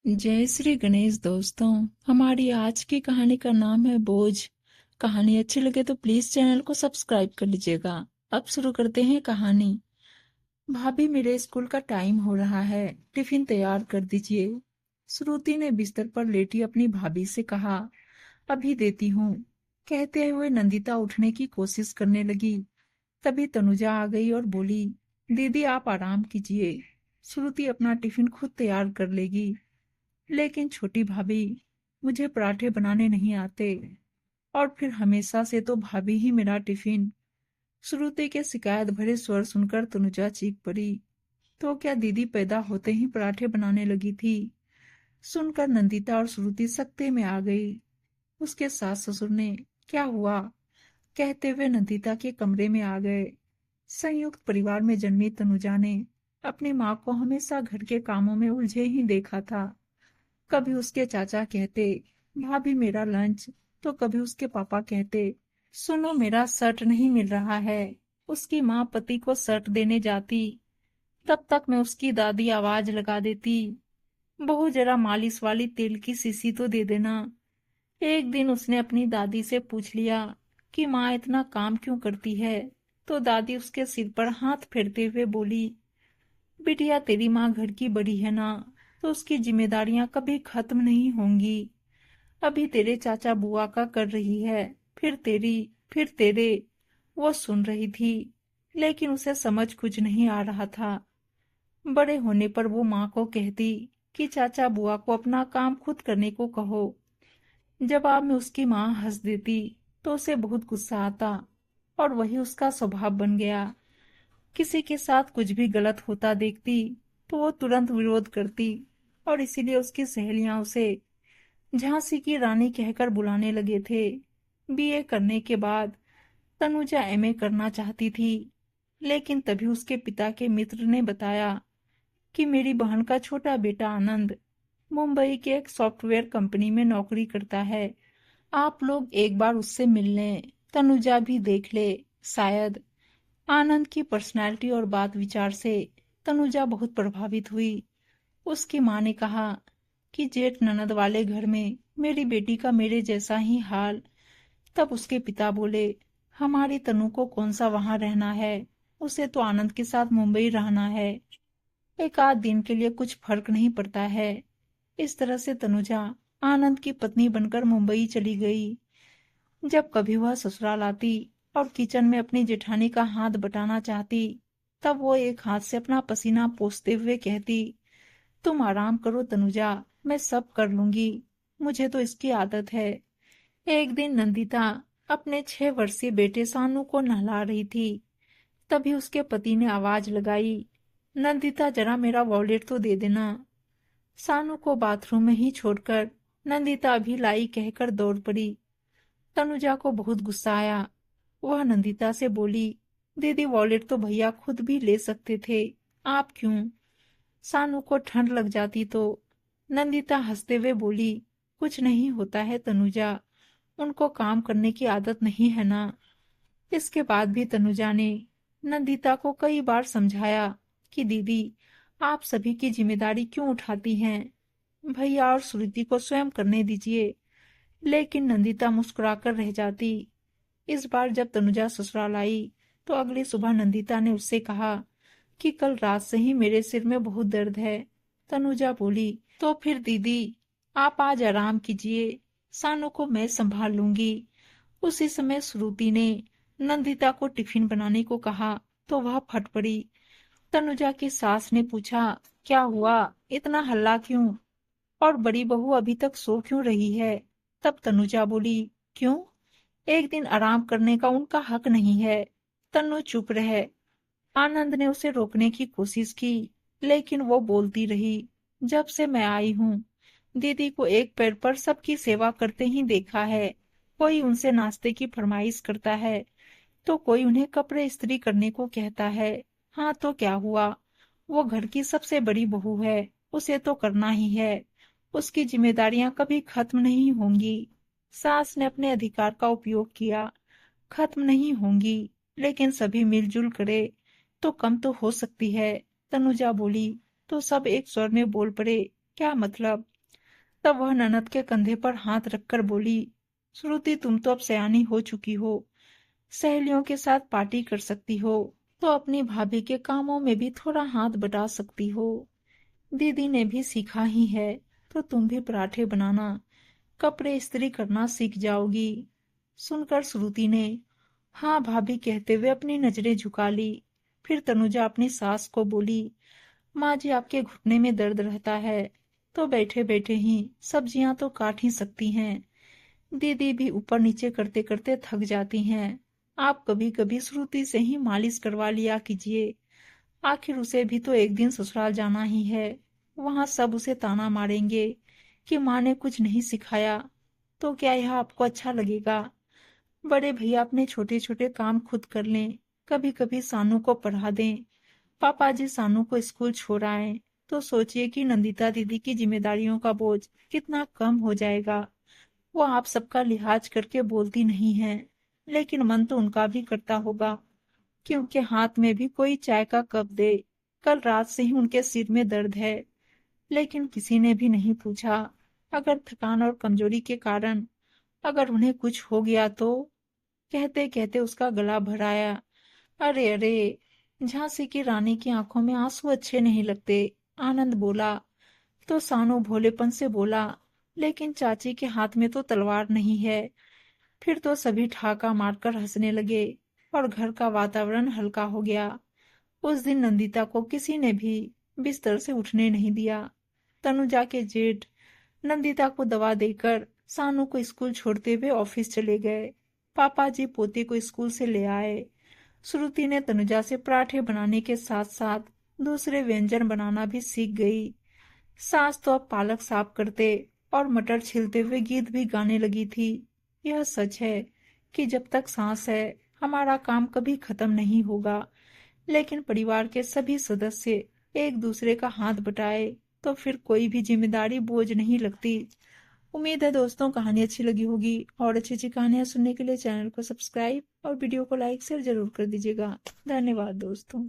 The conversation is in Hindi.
जय श्री गणेश दोस्तों। हमारी आज की कहानी का नाम है बोझ। कहानी अच्छी लगे तो प्लीज चैनल को सब्सक्राइब कर लीजिएगा। अब शुरू करते हैं कहानी। भाभी, मेरे स्कूल का टाइम हो रहा है, टिफिन तैयार कर दीजिए। श्रुति ने बिस्तर पर लेटी अपनी भाभी से कहा। अभी देती हूँ, कहते हुए नंदिता उठने की कोशिश करने लगी। तभी तनुजा आ गई और बोली, दीदी आप आराम कीजिए, श्रुति अपना टिफिन खुद तैयार कर लेगी। लेकिन छोटी भाभी, मुझे पराठे बनाने नहीं आते, और फिर हमेशा से तो भाभी ही मेरा टिफिन। श्रुति के शिकायत भरे स्वर सुनकर तनुजा चीख पड़ी। तो क्या दीदी पैदा होते ही पराठे बनाने लगी थी? सुनकर नंदिता और श्रुति सकते में आ गई। उसके सास ससुर ने क्या हुआ कहते हुए नंदिता के कमरे में आ गए। संयुक्त परिवार में जन्मी तनुजा ने अपनी माँ को हमेशा घर के कामों में उलझे ही देखा था। कभी उसके चाचा कहते, भाभी मेरा लंच, तो कभी उसके पापा कहते, सुनो मेरा शर्ट नहीं मिल रहा है। उसकी माँ पति को शर्ट देने जाती, तब तक मैं उसकी दादी आवाज लगा देती, बहू जरा मालिश वाली तेल की शीशी तो दे देना। एक दिन उसने अपनी दादी से पूछ लिया कि माँ इतना काम क्यों करती है, तो दादी उसके सिर पर हाथ फेरते हुए बोली, बिटिया तेरी माँ घर की बड़ी है ना, तो उसकी जिम्मेदारियां कभी खत्म नहीं होंगी। अभी तेरे चाचा बुआ का कर रही है, फिर तेरी, फिर तेरे। वो सुन रही थी, लेकिन उसे समझ कुछ नहीं आ रहा था। बड़े होने पर वो माँ को कहती कि चाचा बुआ को अपना काम खुद करने को कहो। जवाब में उसकी माँ हंस देती, तो उसे बहुत गुस्सा आता, और वही उसका स्वभाव बन गया। किसी के साथ कुछ भी गलत होता देखती तो वो तुरंत विरोध करती, और इसीलिए उसकी सहेलियां उसे झांसी की रानी कहकर बुलाने लगे थे। बीए करने के बाद तनुजा एमए करना चाहती थी, लेकिन तभी उसके पिता के मित्र ने बताया कि मेरी बहन का छोटा बेटा आनंद मुंबई के एक सॉफ्टवेयर कंपनी में नौकरी करता है। आप लोग एक बार उससे मिल लें, तनुजा भी देख ले। शायद। आनंद की पर्सनैलिटी और बात विचार से तनुजा बहुत प्रभावित हुई। उसकी माँ ने कहा कि जेठ ननद वाले घर में मेरी बेटी का मेरे जैसा ही हाल। तब उसके पिता बोले, हमारी तनु को कौन सा वहां रहना है, उसे तो आनंद के साथ मुंबई रहना है। एक आध दिन के लिए कुछ फर्क नहीं पड़ता है। इस तरह से तनुजा आनंद की पत्नी बनकर मुंबई चली गई। जब कभी वह ससुराल आती और किचन में अपनी जेठानी का हाथ बटाना चाहती, तब वो एक हाथ से अपना पसीना पोंछते हुए कहती, तुम आराम करो तनुजा, मैं सब कर लूंगी, मुझे तो इसकी आदत है। एक दिन नंदिता अपने 6 वर्षीय बेटे सानू को नहला रही थी। तभी उसके पति ने आवाज लगाई, नंदिता जरा मेरा वॉलेट तो दे देना। सानू को बाथरूम में ही छोड़कर नंदिता भी लाई कहकर दौड़ पड़ी। तनुजा को बहुत गुस्सा आया। वह नंदिता से बोली, दीदी वॉलेट तो भैया खुद भी ले सकते थे, आप क्यों? सानू को ठंड लग जाती तो। नंदिता हंसते हुए बोली, कुछ नहीं होता है तनुजा, उनको काम करने की आदत नहीं है ना। इसके बाद भी तनुजा ने नंदिता को कई बार समझाया कि दीदी आप सभी की जिम्मेदारी क्यों उठाती हैं, भैया और श्रुति को स्वयं करने दीजिए। लेकिन नंदिता मुस्कुराकर रह जाती। इस बार जब तनुजा ससुराल आई तो अगली सुबह नंदिता ने उससे कहा कि कल रात से ही मेरे सिर में बहुत दर्द है। तनुजा बोली, तो फिर दीदी आप आज आराम कीजिए, सानू को मैं संभाल लूंगी। उसी समय श्रुति ने नंदिता को टिफिन बनाने को कहा तो वह फट पड़ी। तनुजा की सास ने पूछा, क्या हुआ, इतना हल्ला क्यों, और बड़ी बहू अभी तक सो क्यों रही है? तब तनुजा बोली, क्यों, एक दिन आराम करने का उनका हक नहीं है? तनु चुप रहे। आनंद ने उसे रोकने की कोशिश की, लेकिन वो बोलती रही, जब से मैं आई हूँ दीदी को एक पैर पर सबकी सेवा करते ही देखा है। कोई उनसे नाश्ते की फरमाइश करता है तो कोई उन्हें कपड़े इस्त्री करने को कहता है। हाँ तो क्या हुआ, वो घर की सबसे बड़ी बहू है, उसे तो करना ही है। उसकी जिम्मेदारियां कभी खत्म नहीं होंगी। सास ने अपने अधिकार का उपयोग किया, खत्म नहीं होंगी, लेकिन सभी मिलजुल करे तो कम तो हो सकती है। तनुजा बोली तो सब एक स्वर में बोल पड़े, क्या मतलब? तब वह ननद के कंधे पर हाथ रखकर बोली, श्रुति तुम तो अब सयानी हो चुकी हो, सहेलियों के साथ पार्टी कर सकती हो, तो अपनी भाभी के कामों में भी थोड़ा हाथ बटा सकती हो। दीदी ने भी सीखा ही है, तो तुम भी पराठे बनाना, कपड़े इस्त्री करना सीख जाओगी। सुनकर श्रुति ने हाँ भाभी कहते हुए अपनी नजरें झुका ली। फिर तनुजा अपनी सास को बोली, माँ जी आपके घुटने में दर्द रहता है, तो बैठे बैठे ही सब्जियां तो काट ही सकती हैं। दीदी भी ऊपर नीचे करते करते थक जाती हैं। आप कभी कभी श्रुति से ही मालिश करवा लिया कीजिए, आखिर उसे भी तो एक दिन ससुराल जाना ही है। वहां सब उसे ताना मारेंगे कि माँ ने कुछ नहीं सिखाया, तो क्या यह आपको अच्छा लगेगा? बड़े भैया अपने छोटे छोटे काम खुद कर लें, कभी कभी सानू को पढ़ा दें। पापा जी सानू को स्कूल छोड़ आए, तो सोचिए कि नंदिता दीदी की जिम्मेदारियों का बोझ कितना कम हो जाएगा। वो आप सबका लिहाज करके बोलती नहीं है, लेकिन मन तो उनका भी करता होगा, क्योंकि हाथ में भी कोई चाय का कप दे। कल रात से ही उनके सिर में दर्द है, लेकिन किसी ने भी नहीं पूछा। अगर थकान और कमजोरी के कारण अगर उन्हें कुछ हो गया तो? कहते कहते उसका गला भर आया। अरे अरे, झांसी की रानी की आंखों में आंसू अच्छे नहीं लगते। आनंद बोला तो सानू भोलेपन से बोला, लेकिन चाची के हाथ में तो तलवार नहीं है। फिर तो सभी ठहाका मारकर हंसने लगे और घर का वातावरण हल्का हो गया। उस दिन नंदिता को किसी ने भी बिस्तर से उठने नहीं दिया। तनुजा के जेठ नंदिता को दवा देकर सानू को स्कूल छोड़ते हुए ऑफिस चले गए। पापा जी पोते को स्कूल से ले आए। श्रुति ने तनुजा से पराठे बनाने के साथ साथ दूसरे व्यंजन बनाना भी सीख गई। सास तो अब पालक साफ करते और मटर छीलते हुए गीत भी गाने लगी थी। यह सच है कि जब तक सांस है हमारा काम कभी खत्म नहीं होगा, लेकिन परिवार के सभी सदस्य एक दूसरे का हाथ बटाए तो फिर कोई भी जिम्मेदारी बोझ नहीं लगती। उम्मीद है दोस्तों कहानी अच्छी लगी होगी, और अच्छी अच्छी कहानियां सुनने के लिए चैनल को सब्सक्राइब और वीडियो को लाइक शेयर जरूर कर दीजिएगा। धन्यवाद दोस्तों।